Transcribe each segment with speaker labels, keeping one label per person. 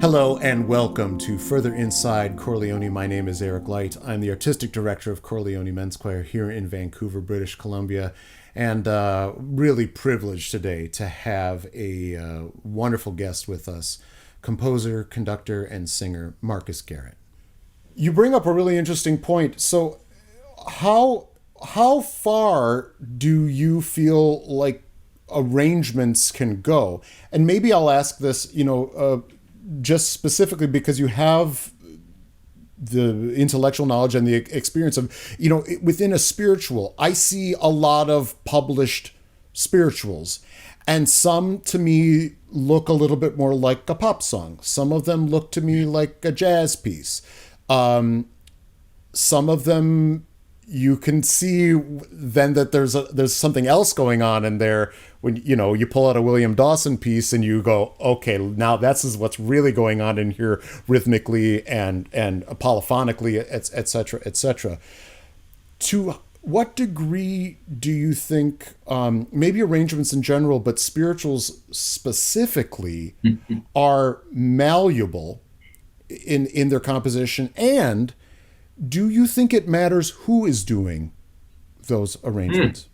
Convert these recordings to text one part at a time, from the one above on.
Speaker 1: Hello and welcome to Further Inside Chor Leoni. My name is Eric Light. I'm the artistic director of Chor Leoni Men's Choir here in Vancouver, British Columbia, and really privileged today to have a wonderful guest with us, composer, conductor, and singer Marques Garrett. You bring up a really interesting point. So, how far do you feel like arrangements can go? And maybe I'll ask this, just specifically because you have the intellectual knowledge and the experience of, within a spiritual, I see a lot of published spirituals, and some to me look a little bit more like a pop song. Some of them look to me like a jazz piece. Some of them you can see then that there's something else going on in there when you pull out a William Dawson piece and you go, okay, now this is what's really going on in here rhythmically and polyphonically, et cetera, et cetera. To what degree do you think maybe arrangements in general, but spirituals specifically, are malleable in their composition? And do you think it matters who is doing those arrangements?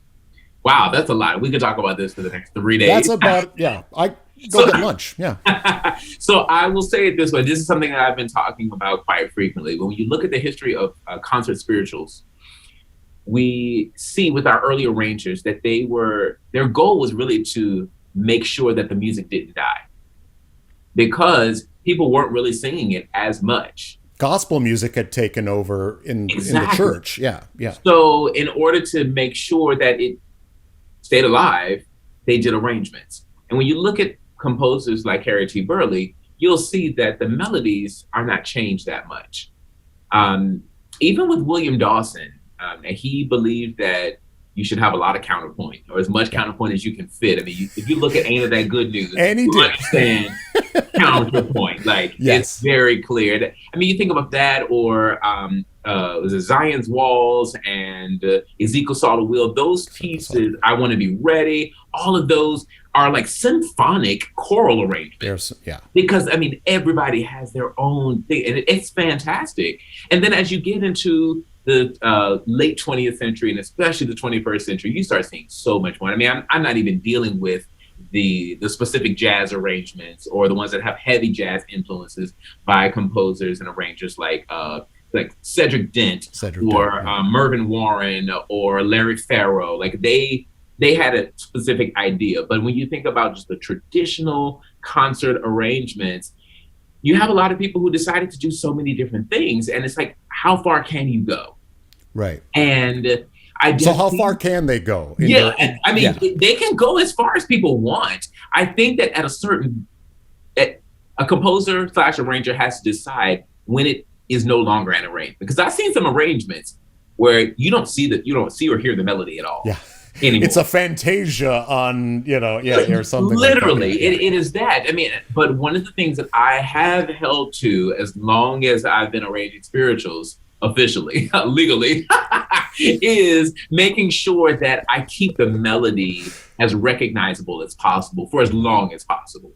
Speaker 2: Wow, that's a lot. We could talk about this for the next 3 days.
Speaker 1: That's about, yeah. I go get lunch, yeah.
Speaker 2: So I will say it this way. This is something that I've been talking about quite frequently. When you look at the history of concert spirituals, we see with our early arrangers that their goal was really to make sure that the music didn't die, because people weren't really singing it as much.
Speaker 1: Gospel music had taken over in the church. Yeah.
Speaker 2: So in order to make sure that it stayed alive, they did arrangements. And when you look at composers like Harry T. Burleigh, you'll see that the melodies are not changed that much. Even with William Dawson, and he believed that you should have a lot of counterpoint, or as much counterpoint as you can fit. I mean, if you look at Ain't It That Good News, you understand counterpoint. Like, yes. It's very clear. You think about that, or was it Zion's Walls and Ezekiel Saw the Wheel? Those pieces, I Want to Be Ready, all of those are like symphonic choral arrangements. Because, everybody has their own thing, and it's fantastic. And then as you get into the late 20th century, and especially the 21st century, you start seeing so much more. I'm not even dealing with the specific jazz arrangements or the ones that have heavy jazz influences by composers and arrangers like Cedric Dent, Mervyn Warren or Larry Farrow. Like they had a specific idea. But when you think about just the traditional concert arrangements, you have a lot of people who decided to do so many different things. And it's like, how far can you go?
Speaker 1: Right.
Speaker 2: And
Speaker 1: so how far can they go?
Speaker 2: They can go as far as people want. I think that a composer / arranger has to decide when it is no longer an arrangement. Because I've seen some arrangements where you don't see or hear the melody at all.
Speaker 1: Yeah.
Speaker 2: Anymore.
Speaker 1: It's a fantasia on, or something.
Speaker 2: Literally,
Speaker 1: like that.
Speaker 2: It is that. But one of the things that I have held to as long as I've been arranging spirituals officially, legally, is making sure that I keep the melody as recognizable as possible for as long as possible.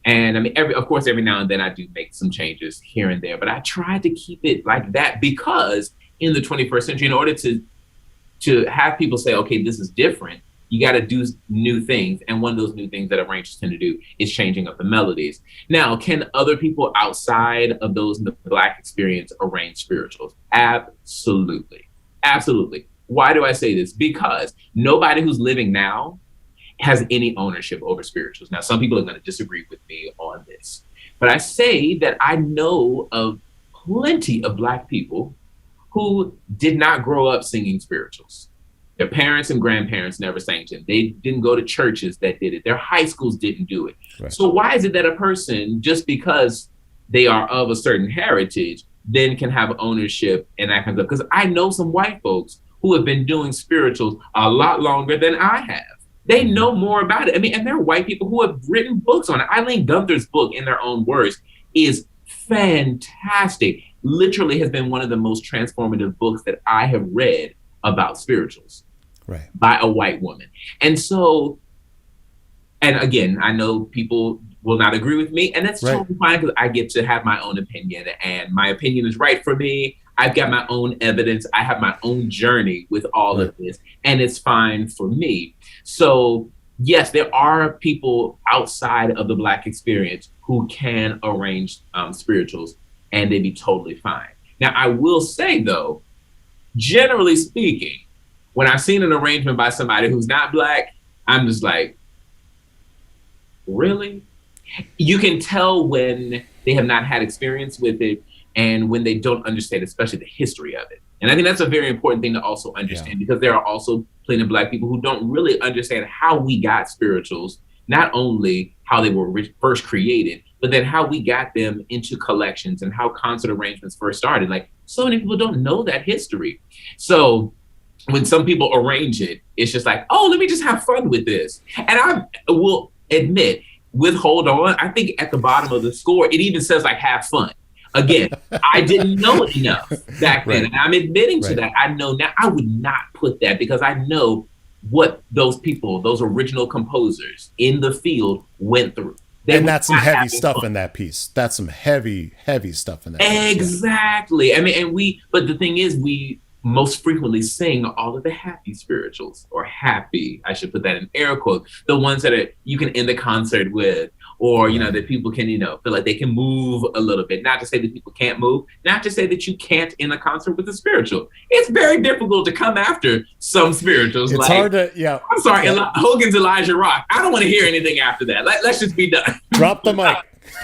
Speaker 2: And every now and then I do make some changes here and there, but I try to keep it like that, because in the 21st century, in order to have people say, okay, this is different, you got to do new things. And one of those new things that arrangers tend to do is changing up the melodies. Now, can other people outside of those in the Black experience arrange spirituals? Absolutely. Absolutely. Why do I say this? Because nobody who's living now has any ownership over spirituals. Now, some people are going to disagree with me on this, but I say that I know of plenty of Black people who did not grow up singing spirituals. Their parents and grandparents never sang to them. They didn't go to churches that did it. Their high schools didn't do it. Right. So why is it that a person, just because they are of a certain heritage, then can have ownership and that kind of stuff? Because I know some white folks who have been doing spirituals a lot longer than I have. They know more about it. And there are white people who have written books on it. Eileen Gunther's book, In Their Own Words, is fantastic. Literally has been one of the most transformative books that I have read about spirituals, by a white woman. And so, and again, I know people will not agree with me. And that's
Speaker 1: Right.
Speaker 2: totally fine because I get to have my own opinion and my opinion is right for me. I've got my own evidence. I have my own journey with all
Speaker 1: Right.
Speaker 2: of this and it's fine for me. So yes, there are people outside of the Black experience who can arrange spirituals and they'd be totally fine. Now, I will say though, generally speaking, when I've seen an arrangement by somebody who's not Black, I'm just like, really? You can tell when they have not had experience with it and when they don't understand, especially the history of it. And I think that's a very important thing to also understand because there are also plenty of Black people who don't really understand how we got spirituals, not only how they were first created, but then how we got them into collections and how concert arrangements first started. Like so many people don't know that history. So when some people arrange it, it's just like, oh, let me just have fun with this. And I will admit, with Hold On, I think at the bottom of the score, it even says like have fun. Again, I didn't know enough back then. And I'm admitting to that. I know now I would not put that because I know what those people, those original composers in the field went through.
Speaker 1: And that's some heavy stuff in that piece. That's some heavy, heavy stuff in that piece.
Speaker 2: Exactly. I mean, but the thing is, we most frequently sing all of the happy spirituals, or happy, I should put that in air quotes, the ones that you can end the concert with, or, that people can, feel like they can move a little bit. Not to say that people can't move, not to say that you can't end a concert with a spiritual. It's very difficult to come after some spirituals.
Speaker 1: It's hard to,
Speaker 2: I'm sorry, Hogan's Elijah Rock. I don't want to hear anything after that. Let's just be done.
Speaker 1: Drop the mic.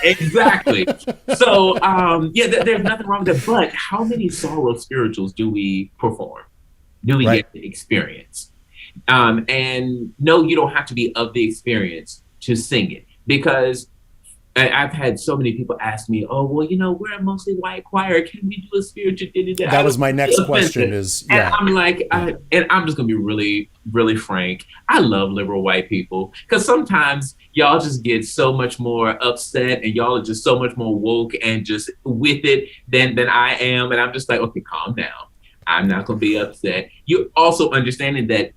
Speaker 2: Exactly. So, there's nothing wrong with that. But how many solo spirituals do we perform? Do we get to experience? And no, you don't have to be of the experience to sing it. Because I've had so many people ask me, oh, well, we're a mostly white choir. Can we do a spiritual?
Speaker 1: That was my next question
Speaker 2: And I'm like, and I'm just going to be really, really frank. I love liberal white people because sometimes y'all just get so much more upset and y'all are just so much more woke and just with it than I am. And I'm just like, okay, calm down. I'm not going to be upset. You're also understanding that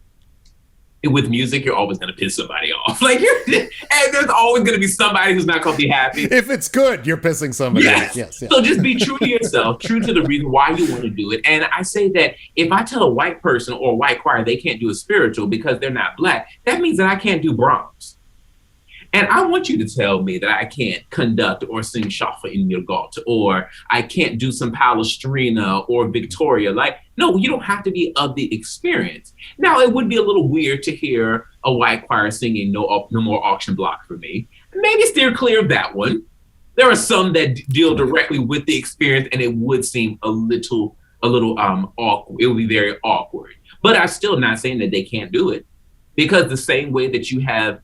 Speaker 2: with music, you're always going to piss somebody off. And there's always going to be somebody who's not going to be happy.
Speaker 1: If it's good, you're pissing somebody off. Yes.
Speaker 2: So just be true to yourself, true to the reason why you want to do it. And I say that if I tell a white person or a white choir they can't do a spiritual because they're not Black, that means that I can't do Brahms. And I want you to tell me that I can't conduct or sing Schaffer in your Gott, or I can't do some Palestrina or Victoria. No, you don't have to be of the experience. Now, it would be a little weird to hear a white choir singing No More Auction Block for Me. Maybe steer clear of that one. There are some that deal directly with the experience, and it would seem a little awkward. It would be very awkward. But I'm still not saying that they can't do it, because the same way that you have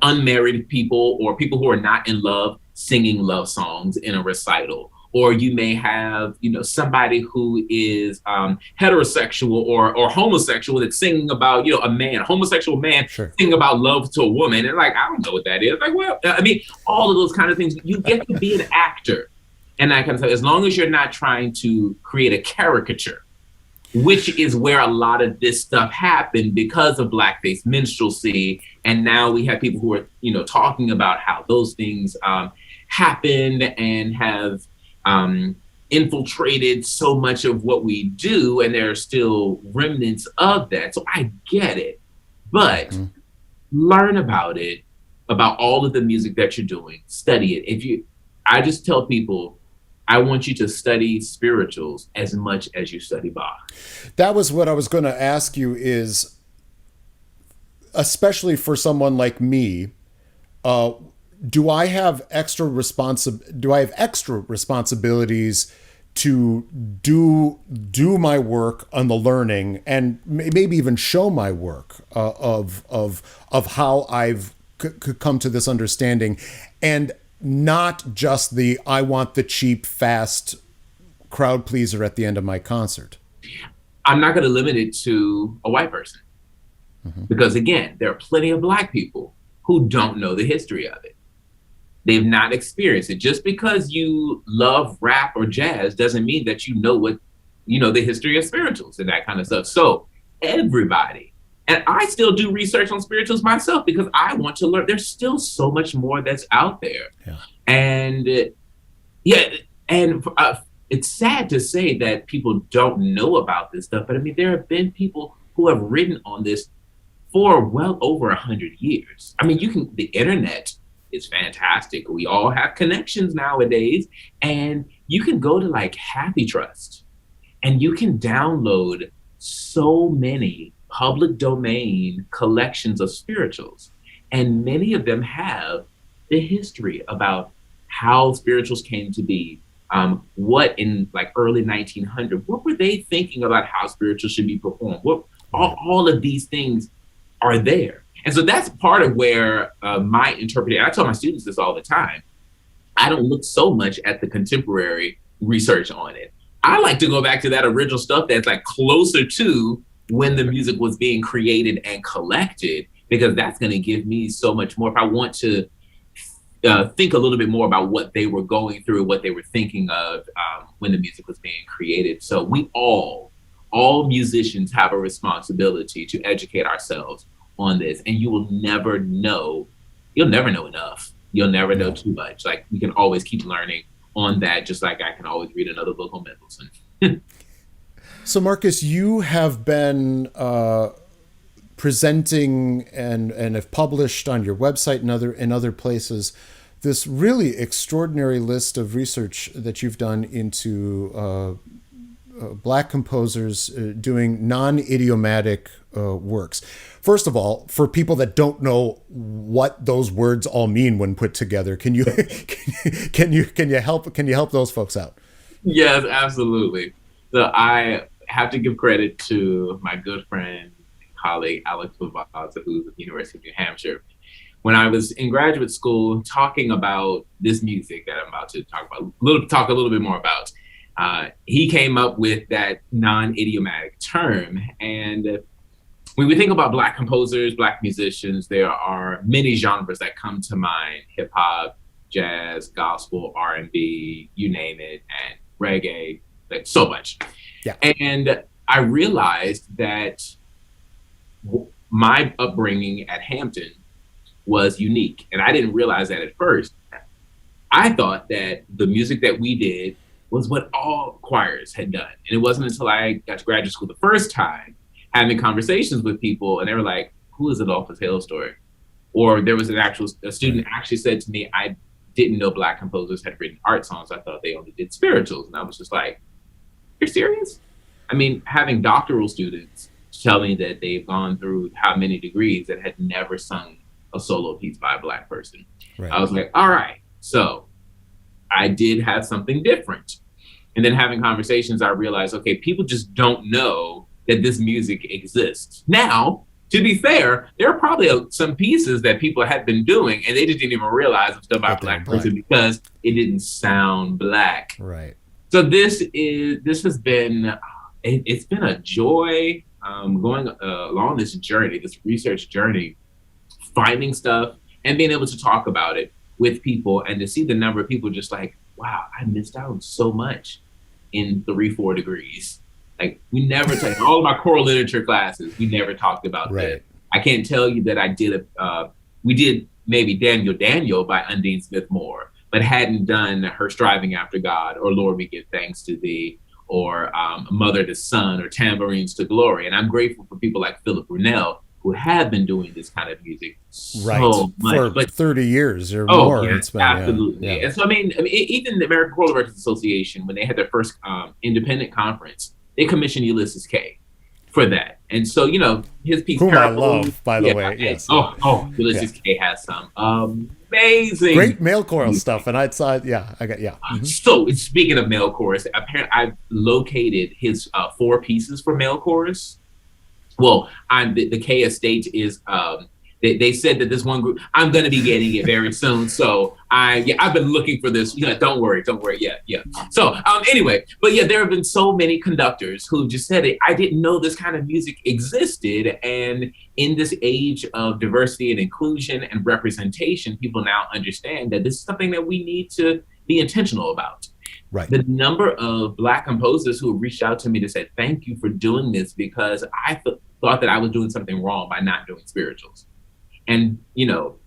Speaker 2: unmarried people or people who are not in love singing love songs in a recital, or you may have somebody who is heterosexual or homosexual that's singing about a homosexual man singing about love to a woman, and I don't know what that is. All of those kind of things. You get to be an actor and that kind of stuff, as long as you're not trying to create a caricature, which is where a lot of this stuff happened because of blackface minstrelsy. And now we have people who are, talking about how those things happened and have infiltrated so much of what we do. And there are still remnants of that. So I get it, but learn about it, about all of the music that you're doing, study it. I just tell people, I want you to study spirituals as much as you study Bach.
Speaker 1: That was what I was going to ask you is, especially for someone like me, do I have extra responsibilities to do my work on the learning and maybe even show my work of how I've come to this understanding, and not just I want the cheap, fast crowd pleaser at the end of my concert?
Speaker 2: I'm not going to limit it to a white person, because again, there are plenty of Black people who don't know the history of it. They've not experienced it. Just because you love rap or jazz doesn't mean that the history of spirituals and that kind of stuff. So everybody And I still do research on spirituals myself because I want to learn. There's still so much more that's out there.
Speaker 1: Yeah.
Speaker 2: And yeah, and it's sad to say that people don't know about this stuff, but I mean, there have been people who have written on this for well over 100 years. I mean, the internet is fantastic. We all have connections nowadays, and you can go to like Happy Trust and you can download so many public domain collections of spirituals. And many of them have the history about how spirituals came to be. What in like early 1900, what were they thinking about how spirituals should be performed? What all of these things are there. And so that's part of where my interpretation, I tell my students this all the time, I don't look so much at the contemporary research on it. I like to go back to that original stuff that's like closer to when the music was being created and collected, because that's going to give me so much more. If I want to think a little bit more about what they were going through, what they were thinking of when the music was being created. So we all musicians have a responsibility to educate ourselves on this, and you'll never know enough. You'll never know too much. Like, we can always keep learning on that, just like I can always read another book on Mendelssohn.
Speaker 1: So Marques, you have been presenting and have published on your website and other places this really extraordinary list of research that you've done into Black composers doing non-idiomatic works. First of all, for people that don't know what those words all mean when put together, can you help those folks out?
Speaker 2: Yes, absolutely. So I have to give credit to my good friend and colleague Alex Vavaza, who's at the University of New Hampshire. When I was in graduate school talking about this music that I'm about to talk a little bit more about, he came up with that non-idiomatic term. And when we think about Black composers, Black musicians, there are many genres that come to mind: hip hop, jazz, gospel, R&B, you name it, and reggae, like so much.
Speaker 1: Yeah.
Speaker 2: And I realized that my upbringing at Hampton was unique. And I didn't realize that at first. I thought that the music that we did was what all choirs had done. And it wasn't until I got to graduate school the first time, having conversations with people, and they were like, "Who is Adolphus Hale Story?" Or there was a student actually said to me, "I didn't know Black composers had written art songs. I thought they only did spirituals." And I was just like, "You're serious?" I mean, having doctoral students tell me that they've gone through how many degrees that had never sung a solo piece by a Black person. Right. I was like, all right, so I did have something different. And then having conversations, I realized, okay, people just don't know that this music exists. Now, to be fair, there are probably some pieces that people had been doing and they just didn't even realize it was done by a Black person because it didn't sound Black.
Speaker 1: Right.
Speaker 2: So this has been, it's been a joy going along this journey, this research journey, finding stuff and being able to talk about it with people, and to see the number of people just like, wow, I missed out on so much in 3-4 degrees. Like, we never talked, all of my choral literature classes, we never talked about that. I can't tell you that I did we did maybe Daniel by Undine Smith Moore, but hadn't done Her Striving After God, or Lord We Give Thanks to Thee, or Mother to Son, or Tambourines to Glory. And I'm grateful for people like Philip Brunel, who have been doing this kind of music so much.
Speaker 1: For 30 years or more.
Speaker 2: Yeah,
Speaker 1: it's been,
Speaker 2: absolutely.
Speaker 1: Yeah.
Speaker 2: And so, I mean, even the American Choral Directors Association, when they had their first independent conference, they commissioned Ulysses K for that. And so, you know, his piece,
Speaker 1: whom I love, by the way. Yes.
Speaker 2: Ulysses K has some amazing,
Speaker 1: great male choral stuff. And I got. Mm-hmm.
Speaker 2: So, speaking of male chorus, apparently I've located his 4 pieces for male chorus. Well, the K estate is, they said that this one group, I'm going to be getting it very soon. So I've been looking for this. Don't worry. Yeah. So anyway, but yeah, there have been so many conductors who just said it. I didn't know this kind of music existed. And in this age of diversity and inclusion and representation, people now understand that this is something that we need to be intentional about.
Speaker 1: Right.
Speaker 2: The number of Black composers who have reached out to me to say, thank you for doing this, because thought that I was doing something wrong by not doing spirituals. And,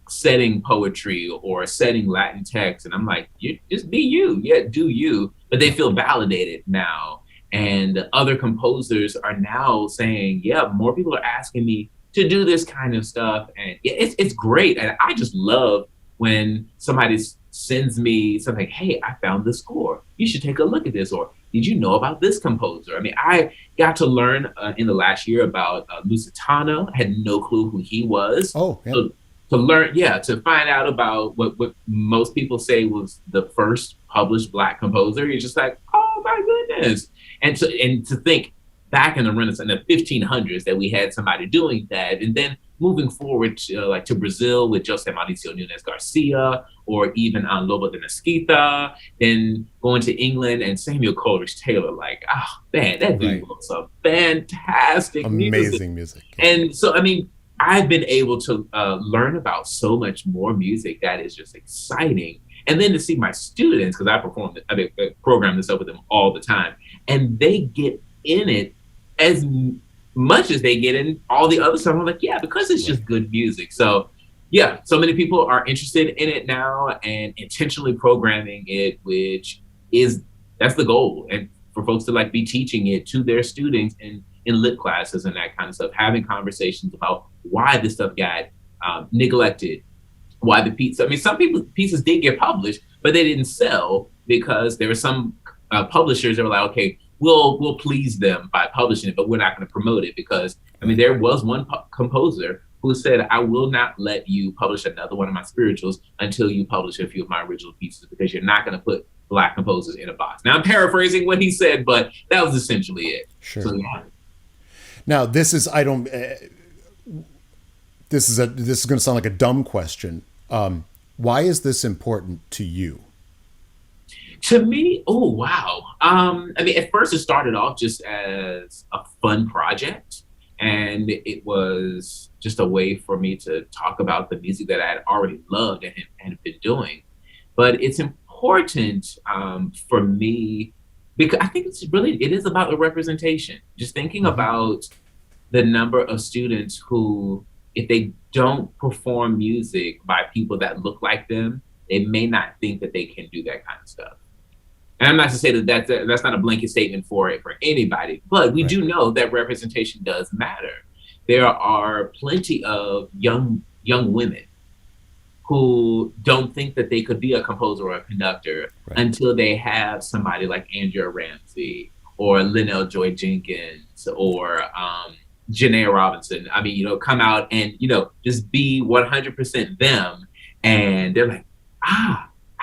Speaker 2: setting poetry or setting Latin text. And I'm like, you just be you. Yeah, do you. But they feel validated now. And other composers are now saying, yeah, more people are asking me to do this kind of stuff. And it's great. And I just love when somebody sends me something, hey, I found this score. You should take a look at this. Or did you know about this composer? I mean, I got to learn in the last year about Lusitano. I had no clue who he was.
Speaker 1: Oh, yeah.
Speaker 2: So to learn, to find out about what most people say was the first published Black composer. You're just like, oh my goodness. And to think back in the Renaissance, in the 1500s, that we had somebody doing that. And then moving forward to Brazil with José Mauricio Nunes Garcia, or even on Lobo de Mesquita, then going to England and Samuel Coleridge Taylor, like, oh man, that dude was a fantastic
Speaker 1: amazing music.
Speaker 2: Yeah. And so, I mean, I've been able to learn about so much more music that is just exciting. And then to see my students, because I program this up with them all the time, and they get in it as much as they get in all the other stuff. I'm like, yeah, because it's just good music. So yeah, so many people are interested in it now and intentionally programming it, that's the goal. And for folks to be teaching it to their students in lit classes and that kind of stuff, having conversations about why this stuff got neglected, why the pieces, some pieces did get published, but they didn't sell because there were some publishers that were like, okay, we'll please them by publishing it, but we're not going to promote it because, there was one composer who said, I will not let you publish another one of my spirituals until you publish a few of my original pieces, because you're not going to put Black composers in a box. Now I'm paraphrasing what he said, but that was essentially it.
Speaker 1: Sure.
Speaker 2: So, yeah.
Speaker 1: Now this is going to sound like a dumb question. Why is this important to you?
Speaker 2: To me, oh, wow. At first it started off just as a fun project, and it was just a way for me to talk about the music that I had already loved and had been doing. But it's important for me because I think it is about the representation. Just thinking about the number of students who, if they don't perform music by people that look like them, they may not think that they can do that kind of stuff. And I'm not to say that's not a blanket statement for anybody, but we do know that representation does matter. There are plenty of young women who don't think that they could be a composer or a conductor until they have somebody like Andrea Ramsey or Linnell Joy Jenkins or Janae Robinson. Come out and, just be 100% them. And they're like,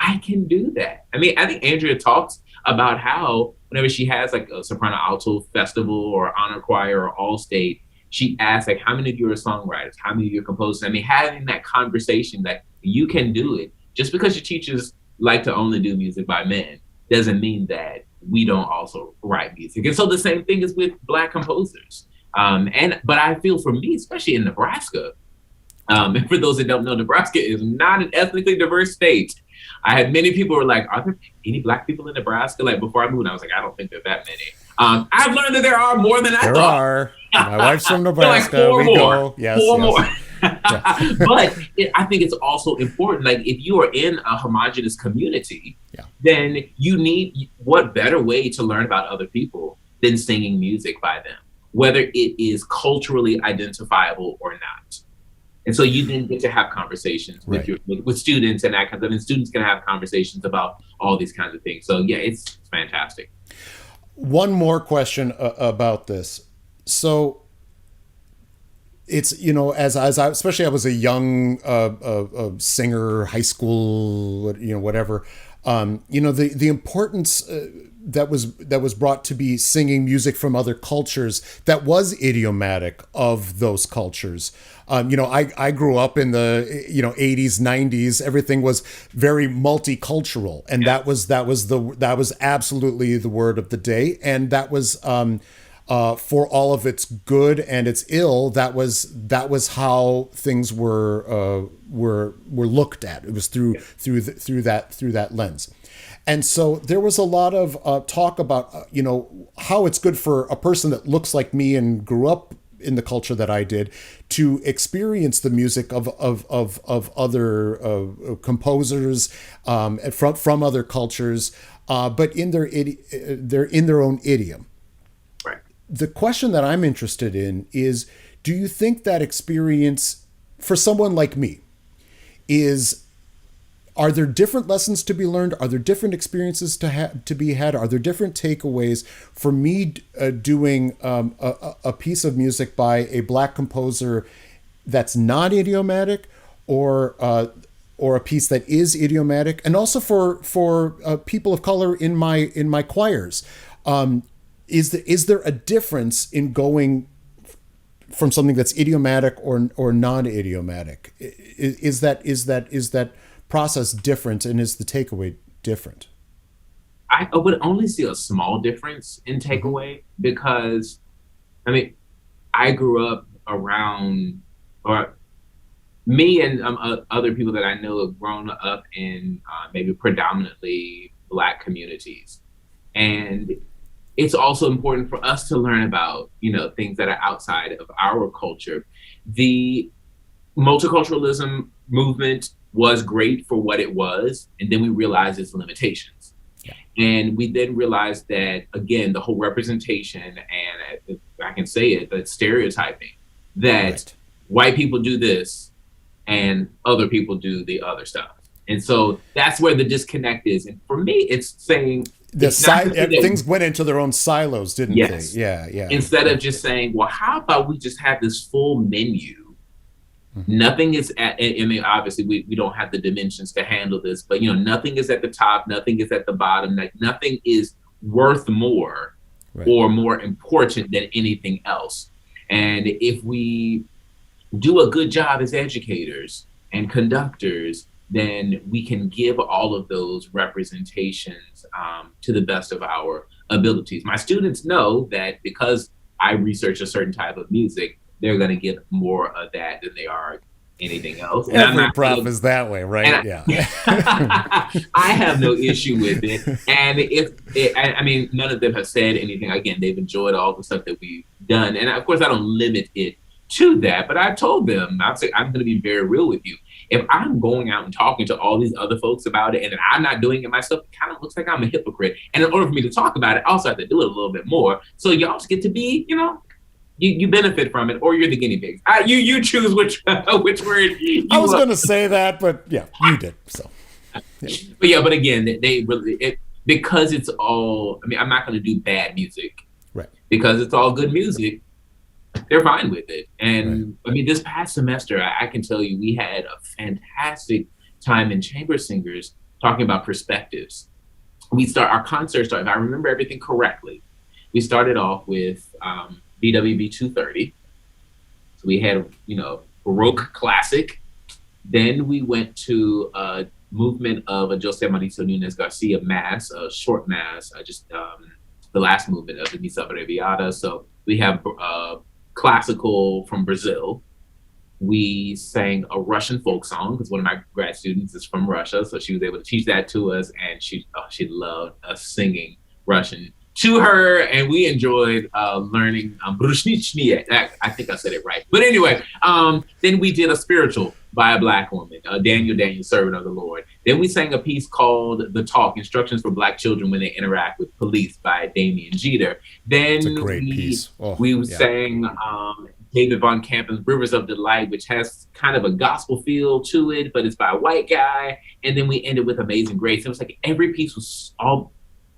Speaker 2: I can do that. I think Andrea talks about how whenever she has like a soprano alto festival or honor choir or all state, she asks like, how many of you are songwriters? How many of you are composers? Having that conversation that you can do it. Just because your teachers like to only do music by men doesn't mean that we don't also write music. And so the same thing is with Black composers. But I feel for me, especially in Nebraska, and for those that don't know, Nebraska is not an ethnically diverse state. I had many people who were like, are there any Black people in Nebraska? Like before I moved, I was like, I don't think there are that many. I've learned that there are more than I thought.
Speaker 1: There are. My wife's from Nebraska.
Speaker 2: Like four
Speaker 1: we
Speaker 2: more.
Speaker 1: Go. Yes,
Speaker 2: four
Speaker 1: yes.
Speaker 2: more. But I think it's also important, like if you are in a homogenous community, then you need, what better way to learn about other people than singing music by them, whether it is culturally identifiable or not. And so you then get to have conversations with with students and that kind of stuff, and students can have conversations about all these kinds of things. So yeah, it's fantastic.
Speaker 1: One more question about this. So it's, as I, especially I was a young singer, high school, whatever, the importance that was brought to be singing music from other cultures that was idiomatic of those cultures. I grew up in the 80s, 90s. Everything was very multicultural, and that was absolutely the word of the day, and that was for all of its good and its ill. That was how things were looked at. It was through that lens. And so there was a lot of talk about, how it's good for a person that looks like me and grew up in the culture that I did, to experience the music of other composers from other cultures, but they're in their own idiom.
Speaker 2: Right.
Speaker 1: The question that I'm interested in is, do you think that experience for someone like me are there different lessons to be learned? Are there different experiences to be had? Are there different takeaways for me doing a piece of music by a Black composer that's not idiomatic, or a piece that is idiomatic, and also for people of color in my choirs? Is there a difference in going from something that's idiomatic or non-idiomatic? Is that process different, and is the takeaway different?
Speaker 2: I would only see a small difference in takeaway, because, I mean, I grew up around, or me and other people that I know have grown up in maybe predominantly Black communities. And it's also important for us to learn about, things that are outside of our culture. The multiculturalism movement was great for what it was, and then we realized its limitations. Yeah. And we then realized that, again, the whole representation, and if I can say it, the stereotyping, that white people do this and other people do the other stuff. And so that's where the disconnect is. And for me, it's saying
Speaker 1: things went into their own silos, didn't they? Yeah.
Speaker 2: Instead of just saying, well, how about we just have this full menu? Nothing is I mean, obviously we don't have the dimensions to handle this, but nothing is at the top, nothing is at the bottom, like nothing is worth more or more important than anything else. And if we do a good job as educators and conductors, then we can give all of those representations to the best of our abilities. My students know that because I research a certain type of music, they're going to get more of that than they are anything else. And
Speaker 1: every prof is that way, right?
Speaker 2: Yeah. I have no issue with it. And I mean, none of them have said anything. Again, they've enjoyed all the stuff that we've done. And of course, I don't limit it to that, but I told them, I'm going to be very real with you. If I'm going out and talking to all these other folks about it, and I'm not doing it myself, it kind of looks like I'm a hypocrite. And in order for me to talk about it, I also have to do it a little bit more. So y'all just get to be, you benefit from it, or you're the guinea pigs. You choose which word.
Speaker 1: I was going to say that, but yeah, you did. So,
Speaker 2: but again, they really because it's all. I mean, I'm not going to do bad music,
Speaker 1: right?
Speaker 2: Because it's all good music. They're fine with it. And I mean, this past semester, I can tell you, we had a fantastic time in Chamber Singers talking about perspectives. Our concert started, if I remember everything correctly, we started off with BWV 230. So we had, Baroque classic. Then we went to a movement of a José Mauricio Nunes Garcia mass, a short mass, the last movement of the Missa Abreviada. So we have classical from Brazil. We sang a Russian folk song, because one of my grad students is from Russia, so she was able to teach that to us, and she loved us singing Russian to her, and we enjoyed learning Brushnichnie. I think I said it right. But anyway, then we did a spiritual by a Black woman, Daniel, servant of the Lord. Then we sang a piece called The Talk, Instructions for Black Children When They Interact with Police by Damien Jeter. Then
Speaker 1: it's a great piece.
Speaker 2: We sang David Von Kampen's Rivers of Delight, which has kind of a gospel feel to it, but it's by a white guy. And then we ended with Amazing Grace. It was like every piece was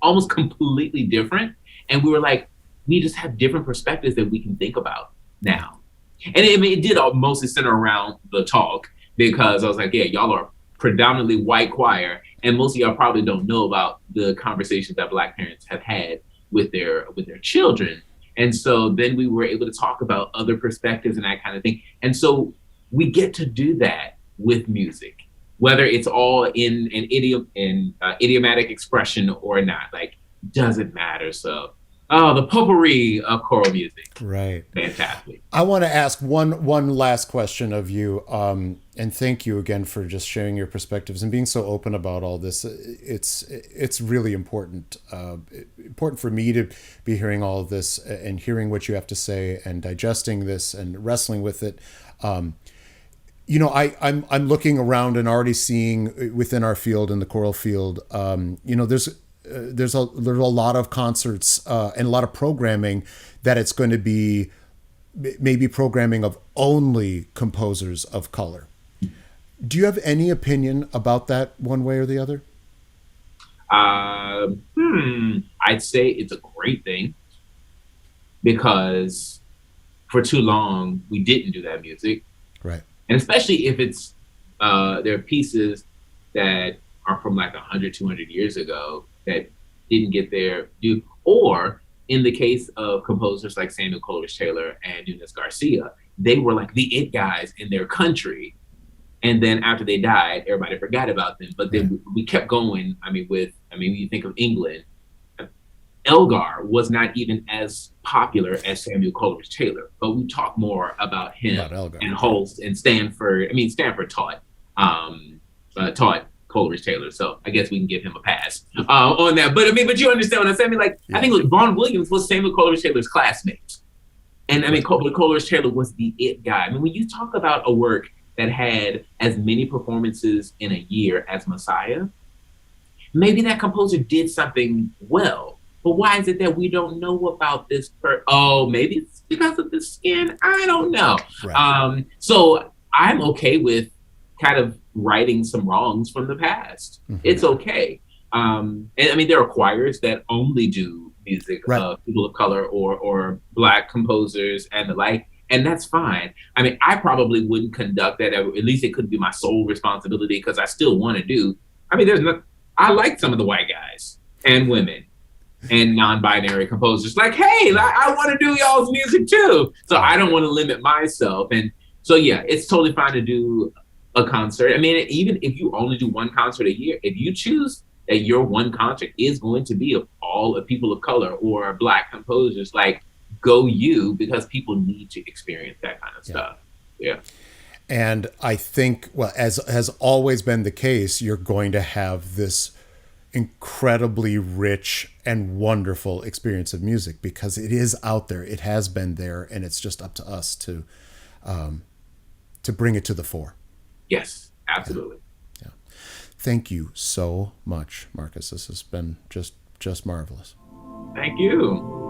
Speaker 2: almost completely different. And we were like, we just have different perspectives that we can think about now. And it did all mostly center around the talk, because I was like, yeah, y'all are predominantly white choir, and most of y'all probably don't know about the conversations that Black parents have had with their children. And so then we were able to talk about other perspectives and that kind of thing. And so we get to do that with music, whether it's all in an idiomatic expression or not, like, doesn't matter. So, the potpourri of choral music.
Speaker 1: Right.
Speaker 2: Fantastic.
Speaker 1: I want to ask one last question of you, and thank you again for just sharing your perspectives and being so open about all this. It's really important, important for me to be hearing all of this and hearing what you have to say and digesting this and wrestling with it. I'm looking around and already seeing within our field, in the choral field, there's a lot of concerts and a lot of programming that it's going to be maybe programming of only composers of color. Do you have any opinion about that one way or the other?
Speaker 2: I'd say it's a great thing because for too long we didn't do that music.
Speaker 1: Right.
Speaker 2: And especially if it's, there are pieces that are from like 100, 200 years ago that didn't get their due. Or in the case of composers like Samuel Coleridge Taylor and Eunice Garcia, they were like the it guys in their country. And then after they died, everybody forgot about them. But then we kept going. When you think of England, Elgar was not even as popular as Samuel Coleridge Taylor, but we talk more about him and Holst and Stanford. Stanford taught Coleridge Taylor, so I guess we can give him a pass on that. But you understand what I'm saying? I think Vaughan Williams was Samuel Coleridge Taylor's classmate, and Coleridge Taylor was the it guy. When you talk about a work that had as many performances in a year as Messiah, maybe that composer did something well. But why is it that we don't know about this? Maybe it's because of the skin. I don't know. Right. So I'm okay with kind of righting some wrongs from the past. Mm-hmm. It's okay. And there are choirs that only do music of people of color or Black composers and the like, and that's fine. I probably wouldn't conduct that. At least it couldn't be my sole responsibility because I still want to do. I like some of the white guys and women and non-binary composers. Like, hey, I want to do y'all's music too. So I don't want to limit myself. And so, yeah, it's totally fine to do a concert. Even if you only do one concert a year, if you choose that your one concert is going to be of all of people of color or Black composers, like, go you, because people need to experience that kind of stuff. Yeah.
Speaker 1: And I think, as has always been the case, you're going to have this incredibly rich and wonderful experience of music because it is out there, it has been there, and it's just up to us to bring it to the fore.
Speaker 2: Yes, absolutely.
Speaker 1: Yeah. Thank you so much, Marques. This has been just marvelous.
Speaker 2: Thank you.